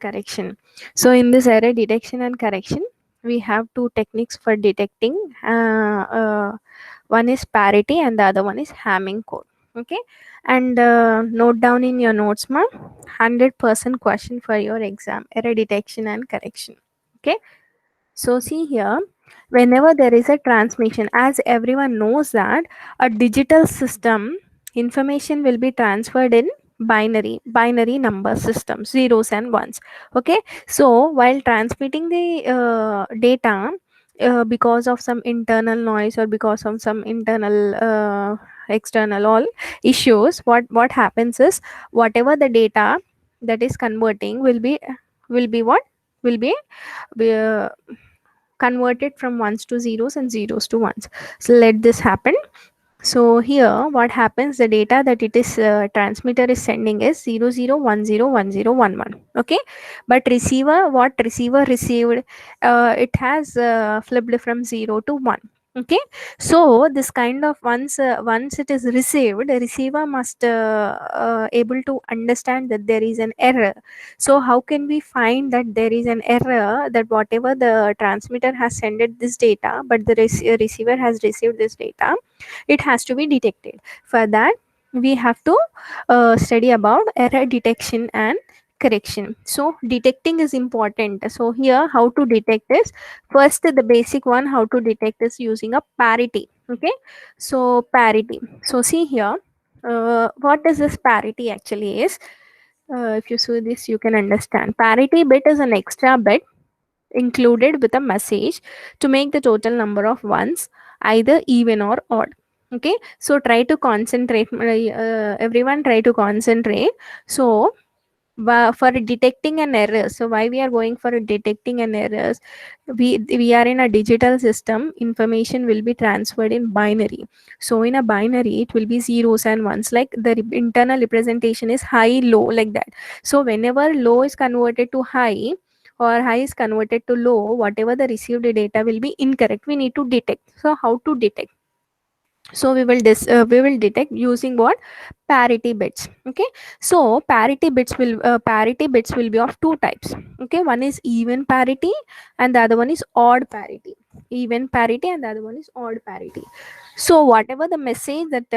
Correction. So in this error detection and correction, we have two techniques for detecting. One is parity and the other one is Hamming code. Okay, and note down in your notes, ma. 100% question for your exam: error detection and correction. Okay, so see here, whenever there is a transmission, as everyone knows that a digital system information will be transferred in binary number system, zeros and ones. Okay, so while transmitting the data, because of some internal noise or because of some internal external all issues, what happens is whatever the data that is converting will be what will be converted from ones to zeros and zeros to ones. So let this happen. So here what happens, the data that it is transmitter is sending is 00101011. Okay, but receiver, what receiver received, it has flipped from 0 to 1. Okay, so this kind of once it is received, the receiver must able to understand that there is an error. So how can we find that there is an error, that whatever the transmitter has sent this data but the receiver has received this data, it has to be detected. For that we have to study about error detection and correction. So detecting is important. So here how to detect is, first the basic one how to detect is using a parity. Okay, so parity. So see here, what is this parity actually is, if you see this you can understand. Parity bit is an extra bit included with a message to make the total number of ones either even or odd. Okay, so try to concentrate, everyone try to concentrate. So for detecting an error, so why we are going for detecting an errors, we are in a digital system, information will be transferred in binary. So in a binary it will be zeros and ones, like the internal representation is high low, like that. So whenever low is converted to high or high is converted to low, whatever the received data will be incorrect, we need to detect. So how to detect? So we will detect using what? Parity bits. Okay, so parity bits will be of two types. Okay, one is even parity and the other one is odd parity. Even parity and the other one is odd parity. So whatever the message that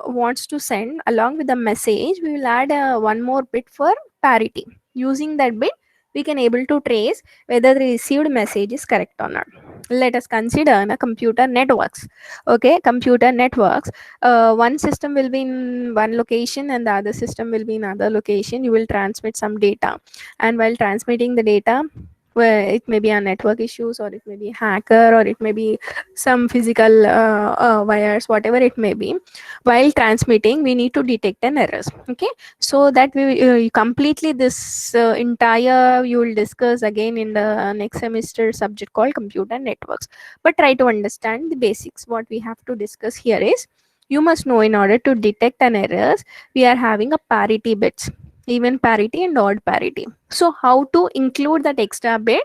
wants to send, along with the message we will add one more bit for parity. Using that bit we can able to trace whether the received message is correct or not. Let us consider a computer networks. Okay, computer networks, one system will be in one location and the other system will be in other location. You will transmit some data, and while transmitting the data, where it may be a network issues or it may be hacker or it may be some physical wires, whatever it may be, while transmitting we need to detect an errors. Okay, so that we completely this entire you will discuss again in the next semester subject called computer networks. But try to understand the basics. What we have to discuss here is, you must know in order to detect an errors we are having a parity bits, even parity and odd parity. So how to include that extra bit,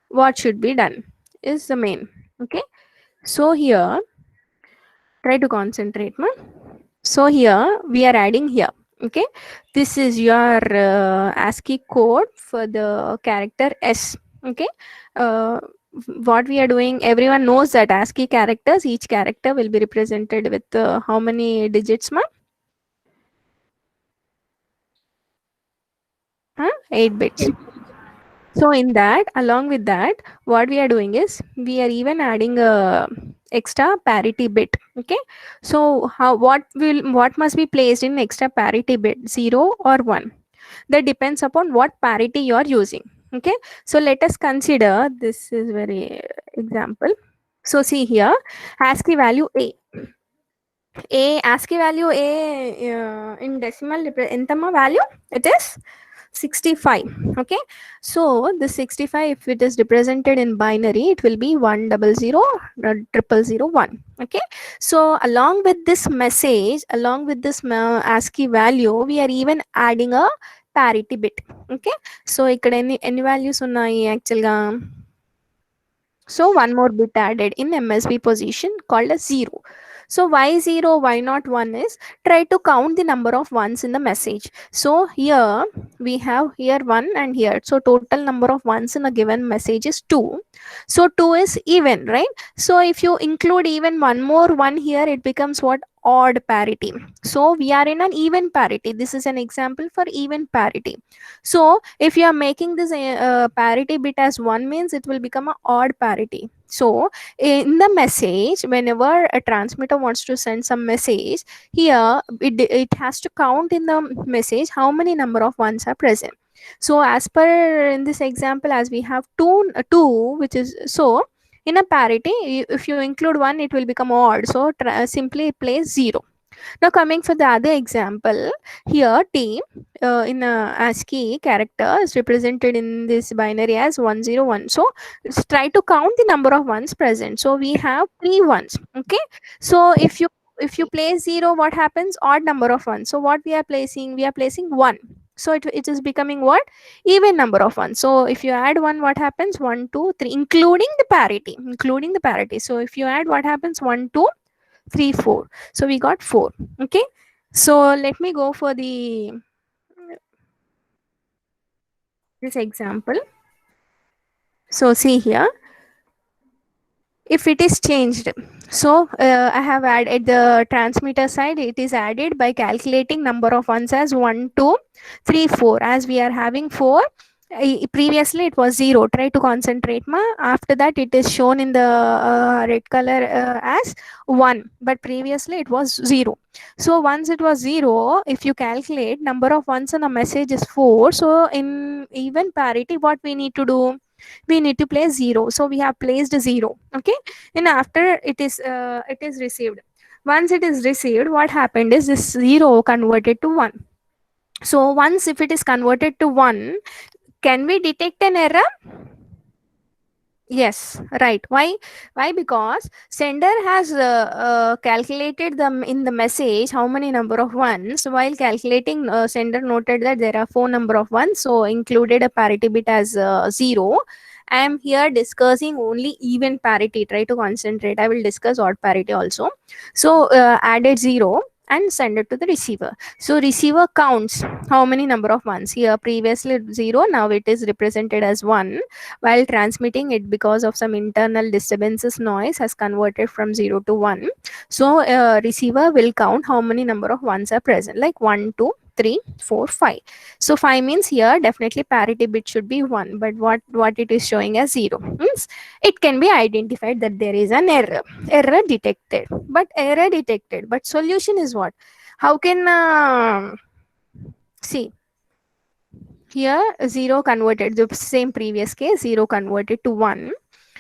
what should be done is the main. Okay, so here try to concentrate, ma. So here we are adding here. Okay, this is your ASCII code for the character S. Okay, uh, what we are doing, everyone knows that ASCII characters, each character will be represented with how many digits, ma? 8 bits. So in that, along with that, what we are doing is we are even adding a extra parity bit. Okay, so what must be placed in extra parity bit, 0 or 1? That depends upon what parity you are using. Okay, so let us consider, this is very example. So see here, ASCII value ASCII value in decimal entama value, it is 65. Okay, so the 65, if it is represented in binary, it will be 1000001. Okay, so along with this message, along with this ASCII value, we are even adding a parity bit. Okay, so ఇక్కడ ఎన్ని values ఉన్నాయి actual గా? So one more bit added in MSB position called as 0. So why 0, why not 1 is, try to count the number of ones in the message. So here we have here 1 and here. So total number of ones in a given message is 2. So 2 is even, right? So if you include even one more one here, it becomes what? Odd parity. So we are in an even parity. This is an example for even parity. So if you are making this parity bit as 1 means it will become a odd parity. So in the message, whenever a transmitter wants to send some message, here it has to count in the message how many number of ones are present. So as per in this example, as we have two, which is so in a parity, if you include one, it will become odd. So simply place 0. Now coming for the other example, here T in a ASCII character is represented in this binary as 101. So let's try to count the number of ones present. So we have 3 ones. Okay. So if you place 0, what happens? Odd number of ones. So what we are placing? We are placing 1. So it is becoming what? Even number of ones. So if you add 1, what happens? 1, 2, 3, including the parity. Including the parity. So if you add, what happens? 1, 2, 3, 4. So we got 4. Okay. So let me go for this example. So see here, if it is changed, so I have added the transmitter side, it is added by calculating number of ones as 1, 2, 3, 4. As we are having 4, previously it was 0. Try to concentrate ma. After that it is shown in the red color as 1, but previously it was 0. So once it was 0, if you calculate number of ones in a message is 4, so in even parity, what we need to do? We need to place 0. So we have placed 0. Okay. And after it is received, once it is received, what happened is this 0 converted to 1. So once if it is converted to 1, can we detect an error? Yes, right. Why? Because sender has calculated them in the message how many number of ones. While calculating, sender noted that there are 4 number of ones, so included a parity bit as 0. I am here discussing only even parity. Try to concentrate. I will discuss odd parity also. So added 0 and send it to the receiver. So receiver counts how many number of ones. Here previously 0, now it is represented as 1. While transmitting it, because of some internal disturbances, noise has converted from 0 to 1. So receiver will count how many number of ones are present, like 1, 2, 3, 4, 5. So 5 means here definitely parity bit should be 1, but what it is showing as 0 means it can be identified that there is an error detected. But solution is what? How can see here 0 converted, the same previous case, 0 converted to 1,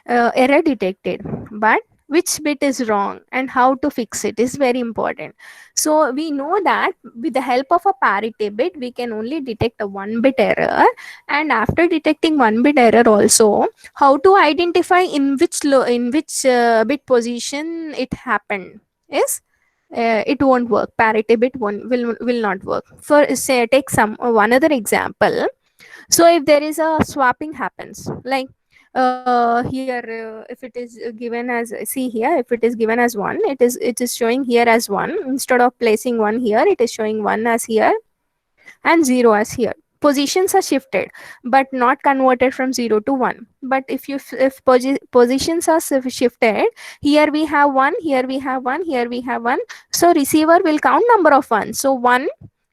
error detected, but which bit is wrong and how to fix it is very important. So we know that with the help of a parity bit we can only detect a 1 bit error, and after detecting 1 bit error also, how to identify in which bit position it happened is, it won't work. Parity bit will not work. For say take some one other example. So if there is a swapping happens, like here if it is given as, see here, if it is given as 1, it is showing here as 1. Instead of placing 1 here, it is showing 1 as here and 0 as here. Positions are shifted but not converted from 0 to 1. But if positions are shifted, here we have 1, here we have 1, here we have 1. So receiver will count number of ones. So 1,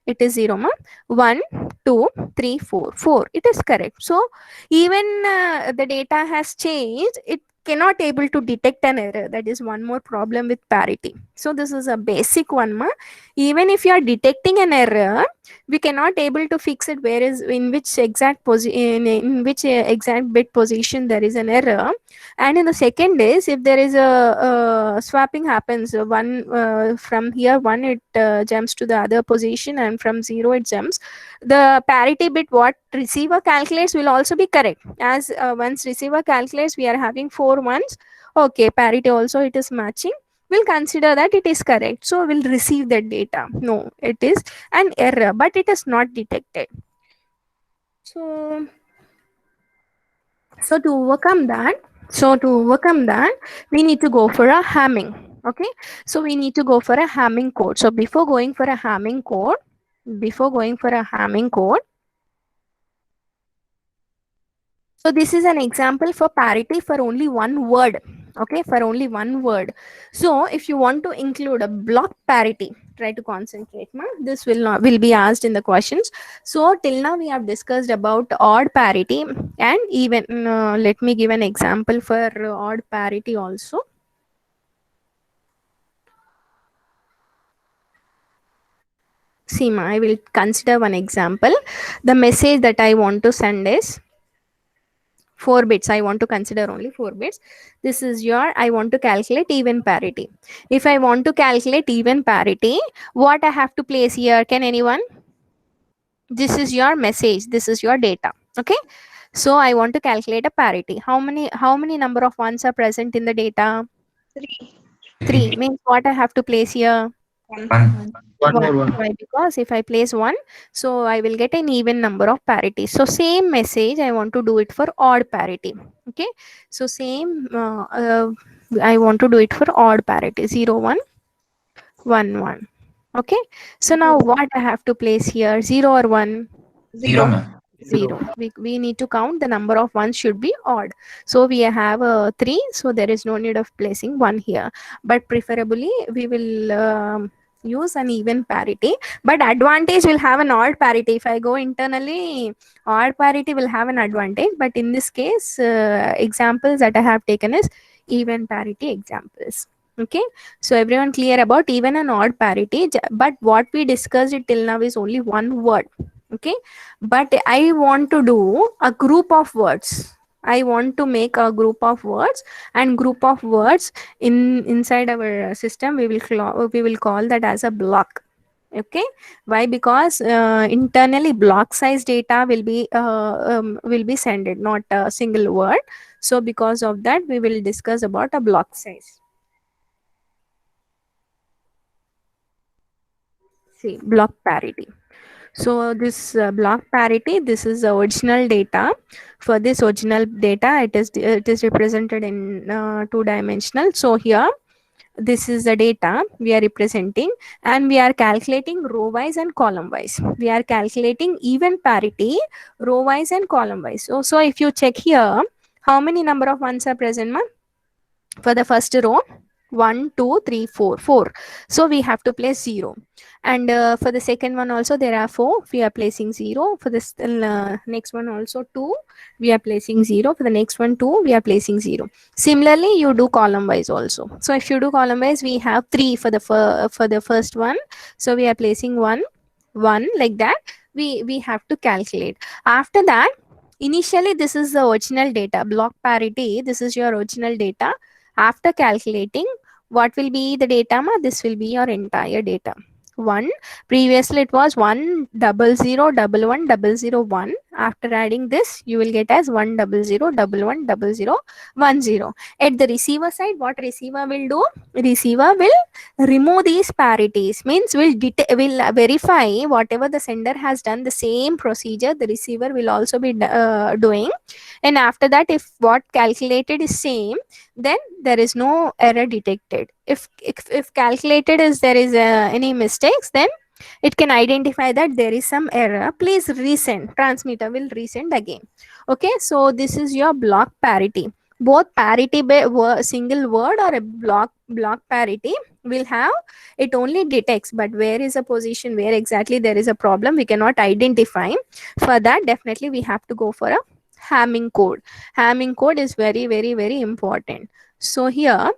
it is 0 ma. 1, 2, 3, 4, 4, it is correct. So even the data has changed, it cannot able to detect an error. That is one more problem with parity. So this is a basic one ma. Even if you are detecting an error, we cannot able to fix it, whereas in which exact in which exact bit position there is an error. And in the second is, if there is a swapping happens, one from here 1 it jumps to the other position, and from 0 it jumps, the parity bit what receiver calculates will also be correct. As once receiver calculates we are having 4 ones, okay, parity also it is matching, we'll consider that it is correct, so we'll receive that data. No, it is an error, but it is not detected. So so to overcome that, we need to go for a Hamming. Okay, so we need to go for a Hamming code. So before going for a Hamming code, so this is an example for parity for only one word. Okay, for only one word. So if you want to include a block parity, try to concentrate. Ma. This will be asked in the questions. So till now we have discussed about odd parity and even. Let me give an example for odd parity also. See, ma, I will consider one example. The message that I want to send is 4 bits. I want to consider only 4 bits. This is your, I want to calculate even parity. If I want to calculate even parity, what I have to place here? Can anyone? This is your message. This is your data. Okay. So I want to calculate a parity. How many number of ones are present in the data? 3 3. means what I have to place here? 1. One One. more one. Why? Because if I place one, so I will get an even number of parity. So same message, I want to do it for odd parity. Okay. So same, I want to do it for odd parity. 0, 1, 1, 1. Okay. So now what I have to place here? 0 or 1? 0, ma'am. 0. We need to count the number of ones should be odd. So we have 3. So there is no need of placing 1 here. But preferably we will use an even parity. But advantage will have an odd parity. If I go internally, odd parity will have an advantage. But in this case, examples that I have taken is even parity examples. Okay. So everyone clear about even and odd parity. But what we discussed it till now is only one word. Okay, but I want to do a group of words. I want to make a group of words, and group of words inside our system we will call that as a block. Okay, why? Because internally block size data will be sended, not a single word. So because of that we will discuss about a block size. See, block parity. So this block parity, this is the original data. For this original data, it is represented in two dimensional. So here, this is the data we are representing, and we are calculating row wise and column wise. We are calculating even parity row wise and column wise. So if you check here, how many number of ones are present, ma? For the first row, 1, 2, 3, 4, 4. So we have to place 0. And for the second one also there are 4. We are placing 0. For this next one also 2. We are placing 0. For the next one 2. We are placing 0. Similarly, you do column wise also. So if you do column wise, we have 3 for the first one. So we are placing 1, 1 like that. We have to calculate. After that, initially this is the original data block parity. This is your original data. After calculating, what will be the data? Ma? This will be your entire data. 1. Previously it was 1 double 0 double 1 double 0 1. After adding this, you will get as 1 double 0 double 1 double 0 1 0. At the receiver side, what receiver will do? Receiver will remove these parities. Means will verify whatever the sender has done. The same procedure the receiver will also be doing. And after that, if what calculated is same, then there is no error detected. If calculated is there is any mistakes, then it can identify that there is some error. Please resend. Transmitter will resend again. Okay, so this is your block parity. Both parity single word or a block parity will have, it only detects, but where is a position, where exactly there is a problem, we cannot identify. For that, definitely we have to go for a Hamming code. Hamming code is very, very, very important. So here,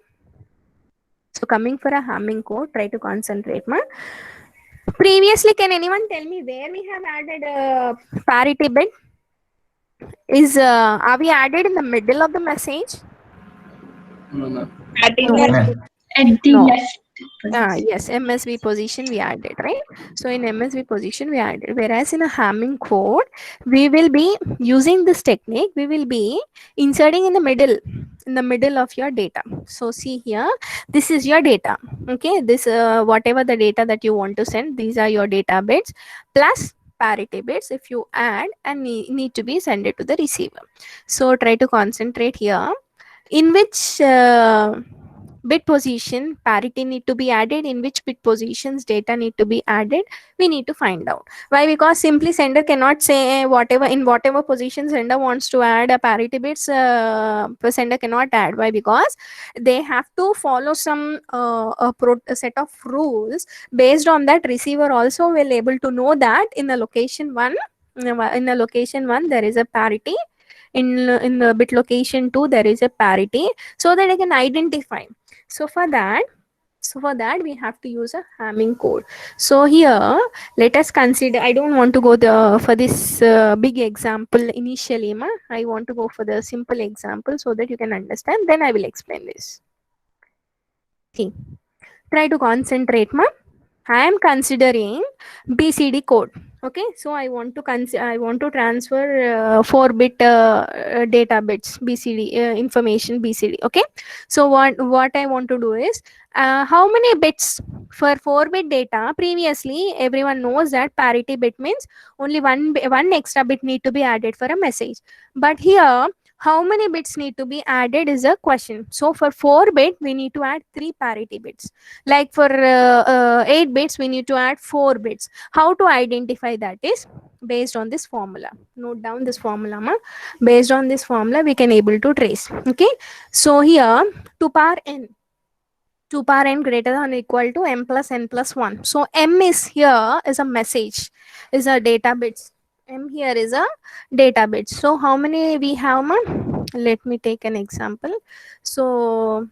so coming for a Hamming code, try to concentrate, ma. Previously, can anyone tell me where we have added a parity bit? Is are we added in the middle of the message? No, no. No, Ma'am. At the no. left position. Yes, MSB position we added, right? So in MSB position we added, whereas in a Hamming code, we will be using this technique. We will be inserting in the middle of your data. So see here, this is your data. Okay, this whatever the data that you want to send, these are your data bits plus parity bits. If you add and need to be send it to the receiver. So try to concentrate here. In which bit position parity need to be added, in which bit positions data need to be added, we need to find out. Why? Because simply sender cannot say whatever in whatever position sender wants to add a parity bits, sender cannot add. Why? Because they have to follow some a set of rules. Based on that, receiver also will able to know that in the location one, in the location one there is a parity, in the bit location 2 there is a parity, so that I can identify. So for that we have to use a Hamming code. So here let us consider, I don't want to go for this big example initially, I want to go for the simple example so that you can understand, then I will explain this. See, try to concentrate, I am considering BCD code. Okay, so I want to I want to transfer 4-bit data bits BCD information BCD. Okay, so what I want to do is how many bits for 4-bit data? Previously, everyone knows that parity bit means only one extra bit need to be added for a message. But here, how many bits need to be added is a question. So for 4-bit, we need to add 3 parity bits. Like for 8 bits, we need to add 4 bits. How to identify that is based on this formula. Note down this formula, based on this formula we can able to trace. Okay, so here 2 power n, 2 power n greater than or equal to m plus n plus 1. So m is here is a message, is a data bits. M here is a data bits. So how many we have, let me take an example. So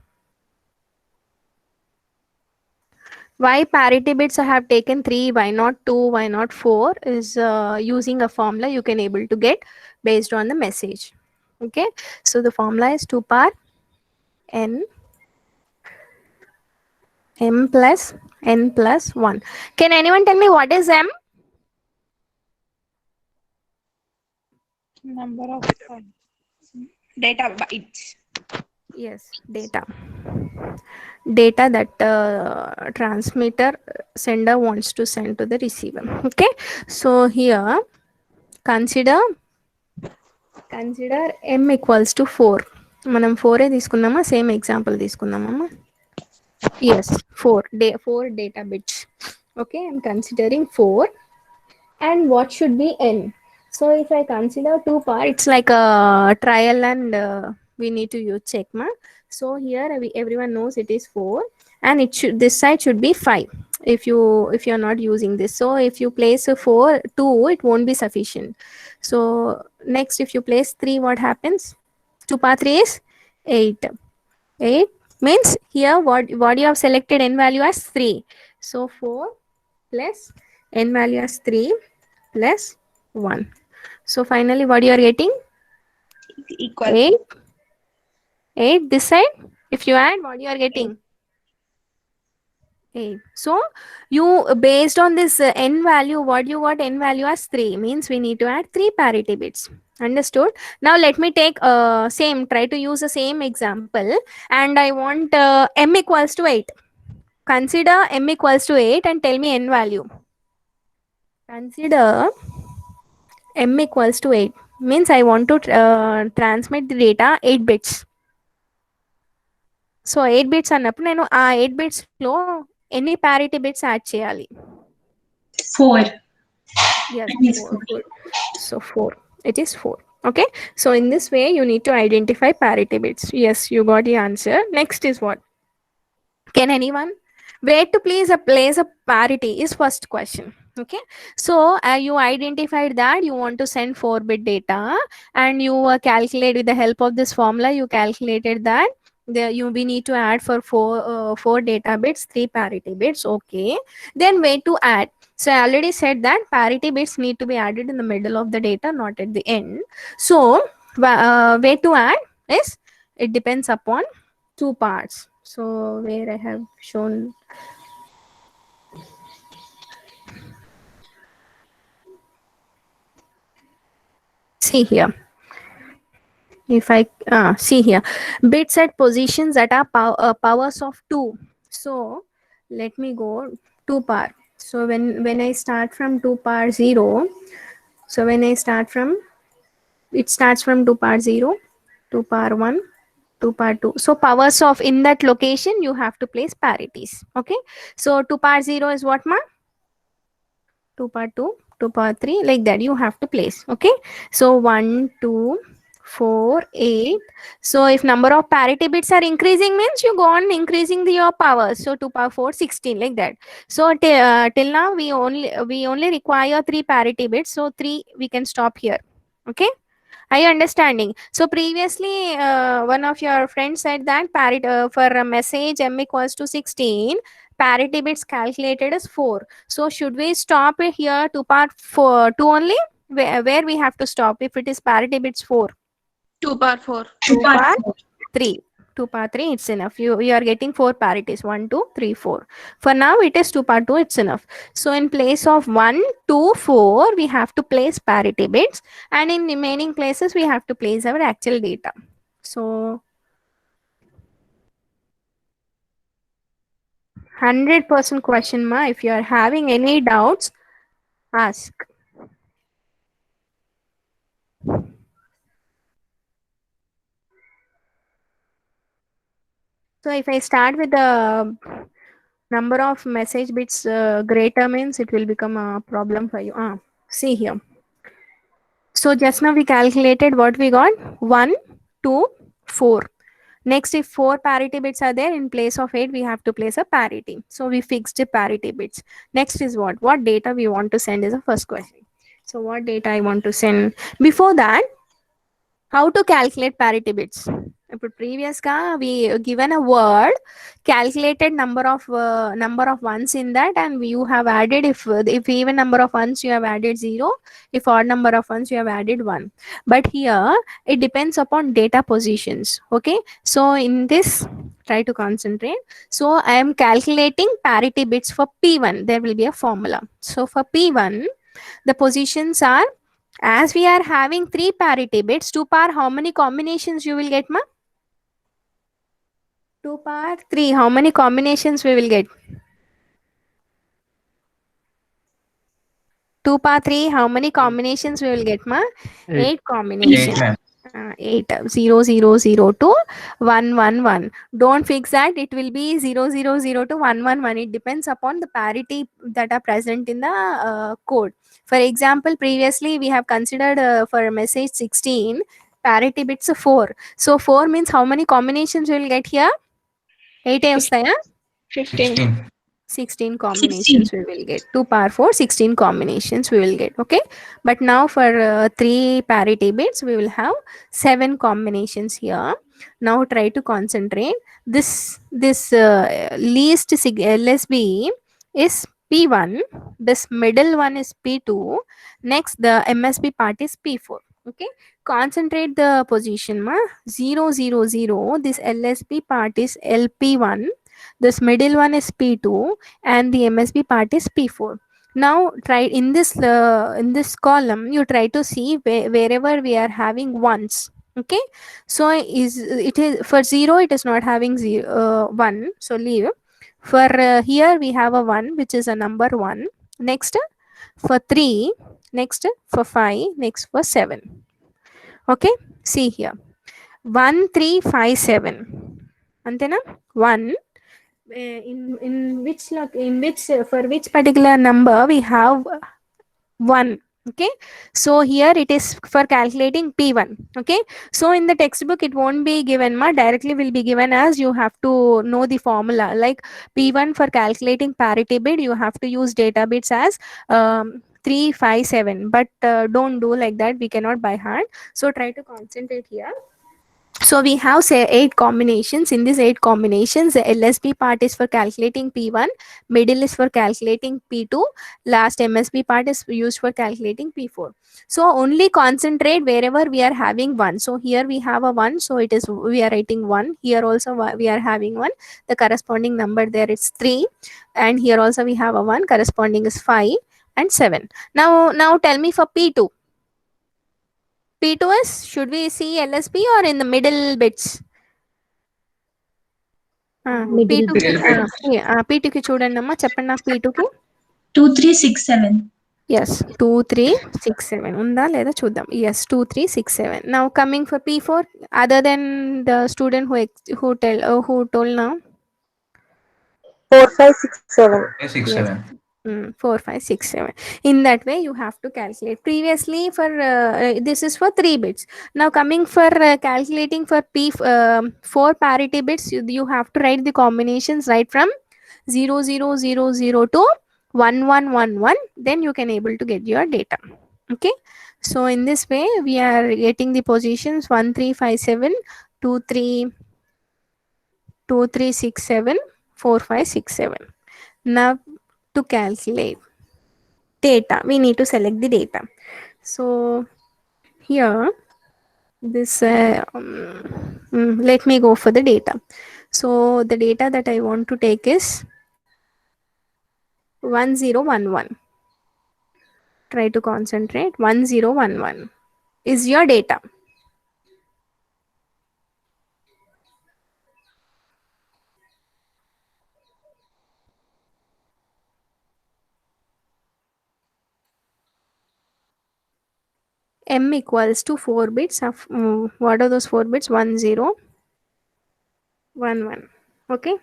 why parity bits I have taken 3, why not 2, why not 4 is using a formula you can able to get based on the message. Okay, so the formula is 2 power n m plus n plus 1. Can anyone tell me what is m? Number of data bytes. Yes, data that transmitter sender wants to send to the receiver. Okay, so here consider m equals to 4. మనం 4 తీసుకున్నామా, same example తీసుకుందామమ్మా. Yes, 4 data bits. Okay, I'm considering 4, and what should be n? So if I consider 2 power, it's like a trial and we need to use check, so here everyone knows it is 4, and it should, this side should be 5 if you're not using this. So if you place a 2 it won't be sufficient. So next, if you place 3, what happens? 2 power 3 is 8. 8 means here what you have selected n value as 3. So 4 plus n value as 3 plus 1. So finally what you are getting? Equal 8. 8 this side. If you add, what you are getting? 8. So you, based on this n value, what you got n value as 3 means we need to add 3 parity bits. Understood? Now let me take try to use the same example, and I want m equals to 8. Consider m equals to 8 and tell me n value. Consider m equals to 8 means I want to transmit the data 8 bits. So 8 bits అన్నప్పుడు నేను ఆ 8 bits లో ఎన్ని parity bits add చేయాలి? 4. Yes, It is 4. So 4. It is 4. Okay. So in this way, you need to identify parity bits. Yes, you got the answer. Next is what? Can anyone? Where to place a parity is first question. Okay. So you identified that you want to send 4-bit data, and you calculate with the help of this formula. You calculated that we need to add for 4 data bits 3 parity bits. Okay. Then where to add? So I already said that parity bits need to be added in the middle of the data, not at the end. So where to add is, it depends upon 2 parts. So where I have shown, see here, if I see here, bits at positions that are powers of 2. So let me go 2 power. So when I start from 2 power 0, so when I start from, it starts from 2 power 0, 2 power 1, 2 power 2. So powers of in that location you have to place parities. Okay. So 2 power 0 is what, ma? 2 power 2, 2 power 3, like that you have to place. Okay. So 1, 2, 4, 8. So if number of parity bits are increasing means you go on increasing your powers. So 2 power 4, 16, like that. So till now we only require 3 parity bits. So 3 we can stop here. Okay. Are you understanding? So previously, one of your friends said that for a message m equals to 16, parity bits calculated as 4. So should we stop it here to part 4, 2 only? Where we have to stop if it is parity bits 4? 2 power 4. 2 Part power 4. 3. 2 power 3, it's enough. You are getting 4 parities. 1, 2, 3, 4. For now, it is 2 power 2, it's enough. So in place of 1, 2, 4, we have to place parity bits. And in remaining places, we have to place our actual data. So 100% question, ma. If you are having any doubts, ask. So if I start with the number of message bits greater means it will become a problem for you. See here. So just now we calculated what we got 1, 2, 4. Next, if 4 parity bits are there, in place of 8, we have to place a parity. So we fixed the parity bits. Next is what? What data we want to send is the first question. So what data I want to send? Before that, how to calculate parity bits? ఇప్పుడు previous గా we given a word, calculated number of ones in that, and you have added if even number of ones you have added 0, if odd number of ones you have added 1. But here it depends upon data positions. Okay, so in this, try to concentrate. So I am calculating parity bits for P1. There will be a formula. So for P1, the positions are, as we are having 3 parity bits, 2 power how many combinations you will get, ma? 2 power 3, how many combinations we will get? 2 power 3, how many combinations we will get, ma? 8 combinations. 8, ma'am. 8 0 0 0 to 1 1 1. Don't fix that. It will be 0 0 0 to 1 1 1. It depends upon the parity that are present in the code. For example, previously we have considered for message 16 parity bits 4. So 4 means how many combinations we will get here? 8 వస్తాయా? 15. 16 combinations we will get. 2 power 4, 16 combinations we will get. Okay, but now for 3 parity bits we will have 7 combinations here. Now try to concentrate. This least LSB is P1, this middle one is P2, next the MSB part is P4. Okay, concentrate the position, ma. 0 0 0, this LSB part is LP1, this middle one is P2, and the MSB part is P4. Now try in this column, you try to see wherever we are having ones. Okay, so it is for 0 it is not having 1, so leave. For here we have a 1, which is a number 1. Next for 3, next for 5, next for 7. Okay, see here 1 3 5 7 antena 1. In which for which particular number we have 1. Okay, so here it is for calculating P1. Okay, so in the textbook it won't be given, ma, directly will be given as you have to know the formula. Like P1 for calculating parity bit, you have to use data bits as 3 5 7, but don't do like that, we cannot by hand. So try to concentrate here. So we have say 8 combinations. In these 8 combinations, the LSB part is for calculating P1, middle is for calculating P2, last MSB part is used for calculating P4. So only concentrate wherever we are having 1. So here we have a 1, so it is we are writing 1. Here also we are having 1. The corresponding number there is 3, and here also we have a 1, corresponding is 5 and 7. Now tell me for P2. P2 is, should we see LSB or in the middle bits? P2 కి చూడండి అమ్మా, చెప్పండి నాకు P2 కి. 2367. Yes, 2367 unda leda chuddam. Yes, 2367. Now coming for P4, other than the student who told now. 4567. 567. 4 5 6 7. In that way you have to calculate. Previously for this is for 3 bits. Now coming for calculating for 4 parity bits, you have to write the combinations right from 0 0 0 0 to 1 1 1 1. Then you can able to get your data. Okay, so in this way we are getting the positions 1 3 5 7 2 3 2 3 6 7 4 5 6 7. Now to calculate data, we need to select the data. So here this let me go for the data. So the data that I want to take is 1011. Try to concentrate. 1011 is your data. M equals to 4 bits of what are those 4 bits? 1011. Okay,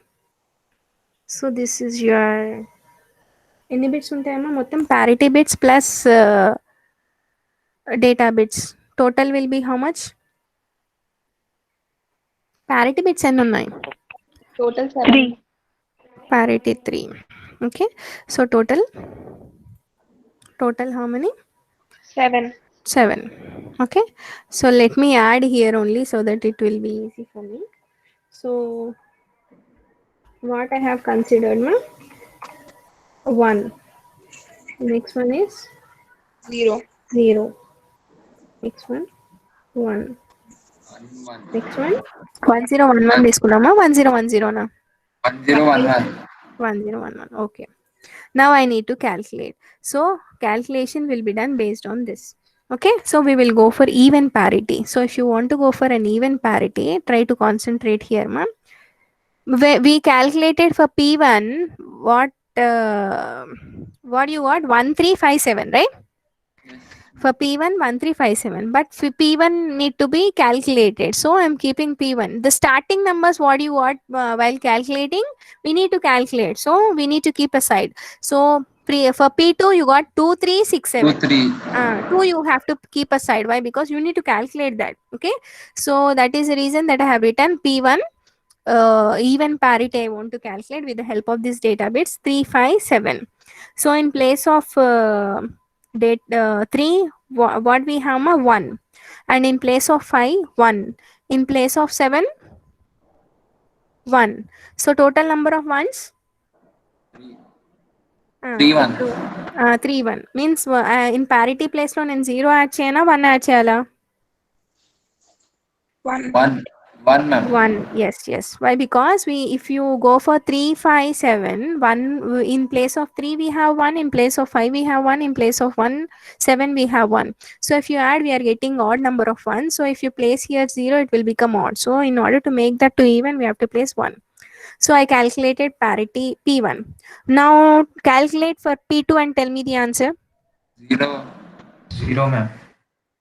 so this is your ఎన్ని bits ఉంటాయమ్మా మొత్తం parity bits plus data bits. Total will be how much? Parity bits ఎన్ని ఉన్నాయి? Total 7. Parity 3. Okay, so total how many? 7. 7. Okay, so let me add here only so that it will be easy for me. So what I have considered, ma? 1. Next one is 0. 0. Next one 1. Next one 1011 తీసుకున్నామా 1010 నా 1011. 1011. Okay, now I need to calculate. So calculation will be done based on this. Okay, so we will go for even parity. So if you want to go for an even parity, try to concentrate here, ma'am. We calculated for P1 what you got 1357, right? For P1 1357, but for P1 need to be calculated, so I'm keeping P1. The starting numbers what you got while calculating, we need to calculate, so we need to keep aside. So for P2 you got 2367. 23. 2 you have to keep aside. Why? Because you need to calculate that. Okay, so that is the reason that I have written P1 even parity I want to calculate with the help of this data bits 357. So in place of 3, what we have, 1, and in place of 5, 1, in place of 7, 1. So total number of ones 31. 31 means in parity place lo nen 0 add cheyana 1 add cheyala 1. 1 ma'am. 1. Yes. Why? Because if you go for 357, 1 in place of 3 we have 1, in place of 5 we have 1, in place of 7 we have 1. So if you add, we are getting odd number of 1. So if you place here 0, it will become odd. So in order to make that to even, we have to place 1. So I calculated parity P1. Now calculate for P2 and tell me the answer. 0 ma'am.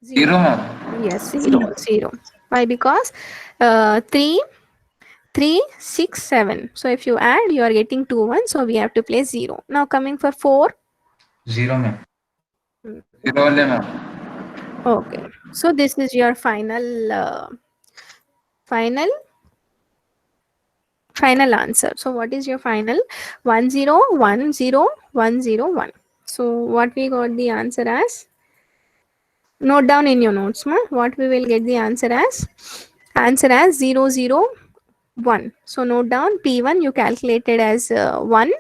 0 ma'am. Yes, 0. Why? Because 3 6 7. So if you add, you are getting 2 1. So we have to place 0. Now coming for 4. 0 ma'am. 0 only ma'am. Okay. So this is your final answer. So what is your final? 1010101. So what we got the answer as? Note down in your notes, ma. What we will get the answer as? Answer as 001. So note down P1 you calculated as 1,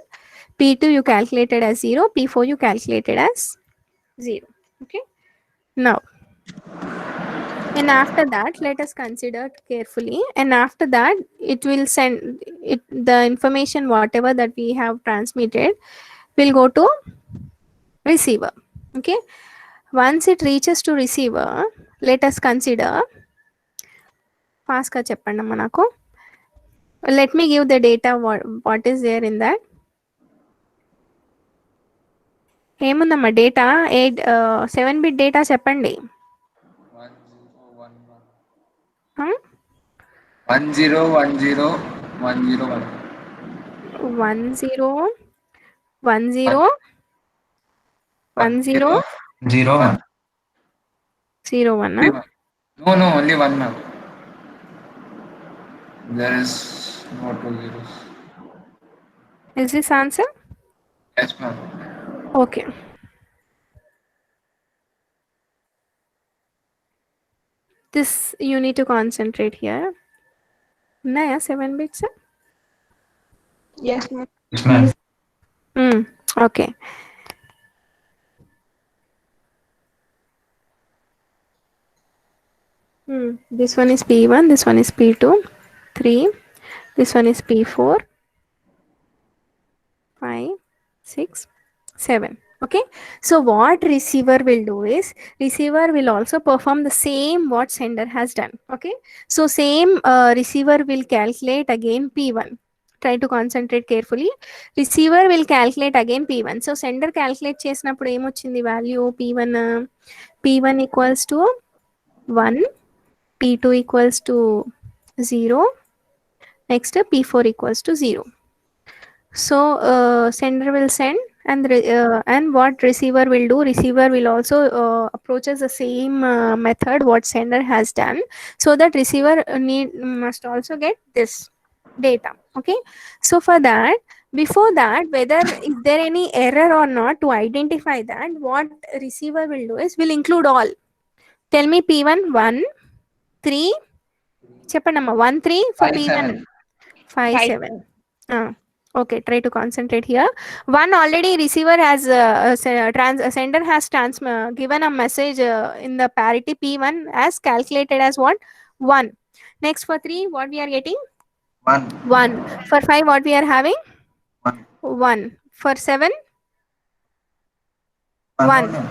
P2 you calculated as 0, P4 you calculated as 0. Okay. Now, and after that, let us consider carefully. And after that, it will send it the information whatever that we have transmitted will go to receiver. Okay. Once it reaches to receiver, let us consider. Fast ka cheppandamma naku. Let me give the data what is there in that. ఏముందమ్మా data 7-bit data చెప్పండి. 10101010 10101001. No, only one, ma'am. There is no two zeros. Is this answer? Yes, ma'am. Okay. This you need to concentrate here. Naya 7 bits. Yes, ma'am. Yes, ma'am. Okay. This one is P1, this one is P2, 3, this one is P4, 5, 6, 7. Okay, so what receiver will do is receiver will also perform the same what sender has done. Okay, so same receiver will calculate again P1. Try to concentrate carefully. Receiver will calculate again P1. So sender calculate చేసినప్పుడు ఏమొచ్చింది value P1 equals to 1, P2 equals to 0, next P4 equals to 0. So sender will send, and what receiver will do, receiver will also approaches the same method what sender has done, so that receiver must also get this data. Okay, so for that, before that, whether is there any error or not, to identify that, what receiver will do is will include all. Tell me P1 1 3 చెప్పండమ్మా 1 3 for 5, P1 7. 5 7. Okay, try to concentrate here. One already receiver has sender has given a message in the parity P1 as calculated as what 1. Next for 3 what we are getting 1. 1. For 5 what we are having 1. 1. For 7 1. No.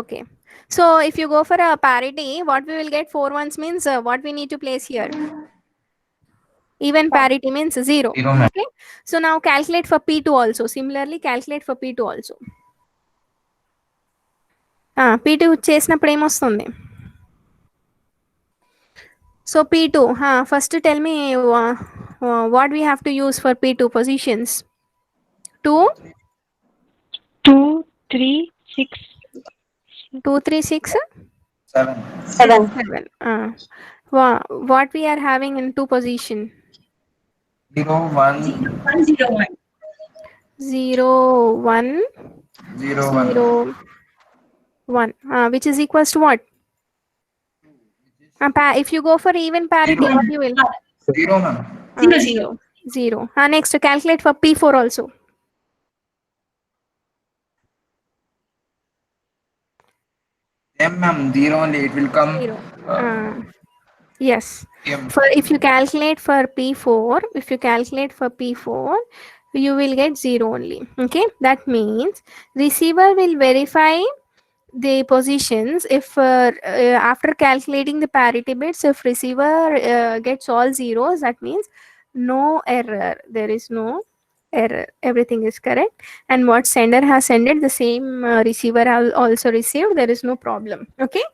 Okay, so if you go for a parity, what we will get 4 ones means what we need to place here. Even parity means 0. 0, ma'am. Okay, so now calculate for P2 also. Similarly calculate for P2 also. P2 చేసినప్పుడు ఏమొస్తుంది? So P2, first tell me what we have to use for P2 positions. 2 2, 3, 6. 2 3 6 7. 7. What we are having in 2 position? 0, 1. 101. 0 1 0, 0 1. Which is equals to what? If you go for even parity, what you will? 0, ma'am. 0 0. Next calculate for P4 also. Ma'am, 0 only. It will come. 0. Yes. M. For if you calculate for P4, you will get 0 only. Okay, that means receiver will verify the positions if after calculating the parity bits, if receiver gets all zeros, that means no error, there is no error, everything is correct, and what sender has sent the same receiver also received, there is no problem. Okay,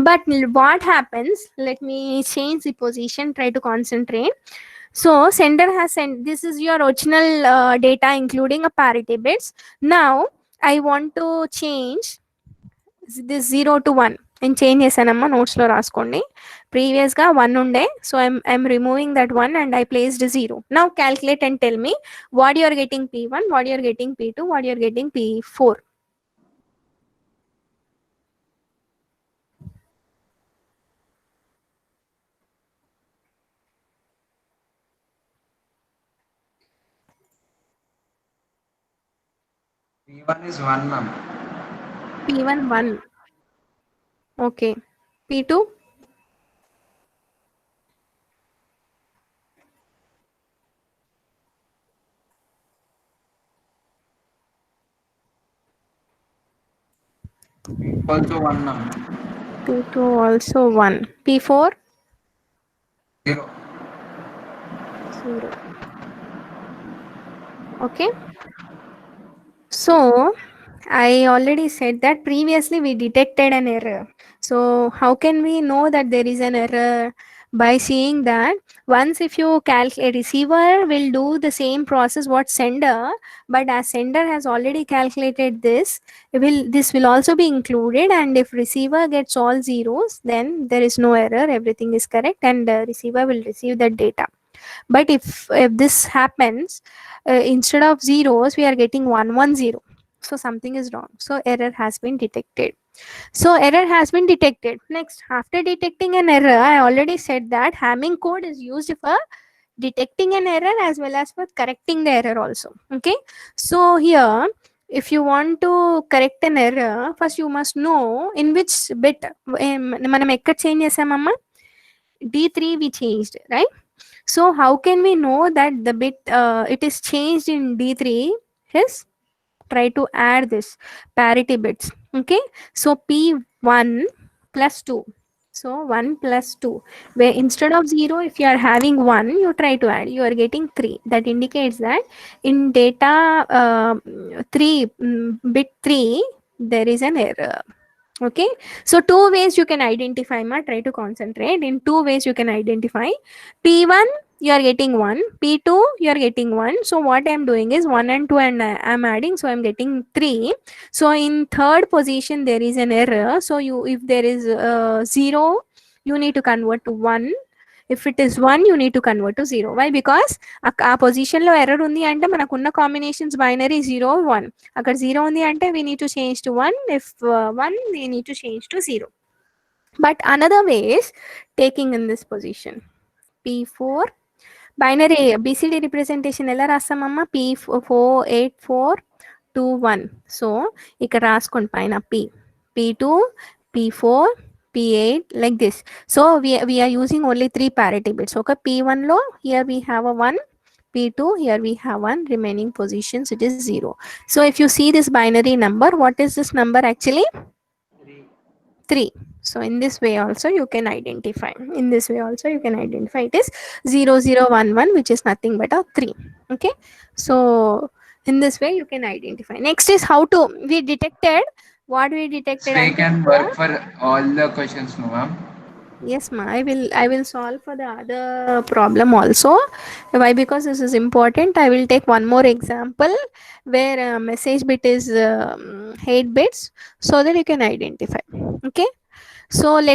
but what happens, let me change the position, try to concentrate. So sender has sent, this is your original data including a parity bits. Now I want to change this 0 to 1. నేను change చేశానమ్మా, నోట్స్లో రాసుకోండి. ప్రీవియస్గా 1 ఉండే, so I'm removing that 1 and I placed 0. Now calculate and tell me what you are getting P1, what you are getting P2, what you are getting P4. P1 is 1, ma'am. P1 1. Okay. P2 Also 1, ma'am. P2 also 1. P4 0. 0. Okay, so I already said that previously we detected an error. So how can we know that there is an error? By seeing that once if you calculate, receiver will do the same process what sender, but as sender has already calculated this, this will also be included, and if receiver gets all zeros, then there is no error, everything is correct, and receiver will receive that data. But if this happens, instead of zeros we are getting 110, so something is wrong, so error has been detected. So error has been detected. Next, after detecting an error, I already said that Hamming code is used for detecting an error as well as for correcting the error also. Okay, so here if you want to correct an error, first you must know in which bit మనం ఎక్కడ change చేసామమ్మా, D3 we changed, right? So how can we know that the bit it is changed in D3 is, try to add this parity bits. Okay, so P1 plus 2, so 1 plus 2, where instead of 0 if you are having 1 you try to add, you are getting 3. That indicates that in data 3 bit 3 there is an error. Okay, so two ways you can identify, ma, try to concentrate. In two ways you can identify. P1 you are getting 1, P2 you are getting 1, so what I am doing is 1 and 2 and I am adding, so I am getting 3. So in third position there is an error, so you, if there is 0 you need to convert to 1, if it is 1 you need to convert to 0. Why? Because ఆ position లో error ఉంది అంటే మనకున్న combinations binary 0 1, అక్కడ 0 ఉంది అంటే we need to change to 1, if 1 we need to change to 0. But another way is taking in this position P4 binary BCD representation ఎలా రాస్తామమ్మా, P48421. So ఇక్కడ రాసుకోండి పైన P2 P4 P8 like this. So we are using only 3 parity bits. Okay, P1 lo here we have a 1, P2 here we have 1, remaining positions it is 0. So if you see this binary number, what is this number actually? 3. So in this way also you can identify, in this way also you can identify it is 0011, which is nothing but a 3. Okay, so in this way you can identify. Next is how to, we detected what we detected. They can work for all the questions, no ma'am? Yes ma, I will solve for the other problem also. Why? Because this is important. I will take one more example where message bit is 8 bits, so that you can identify. Okay, so let me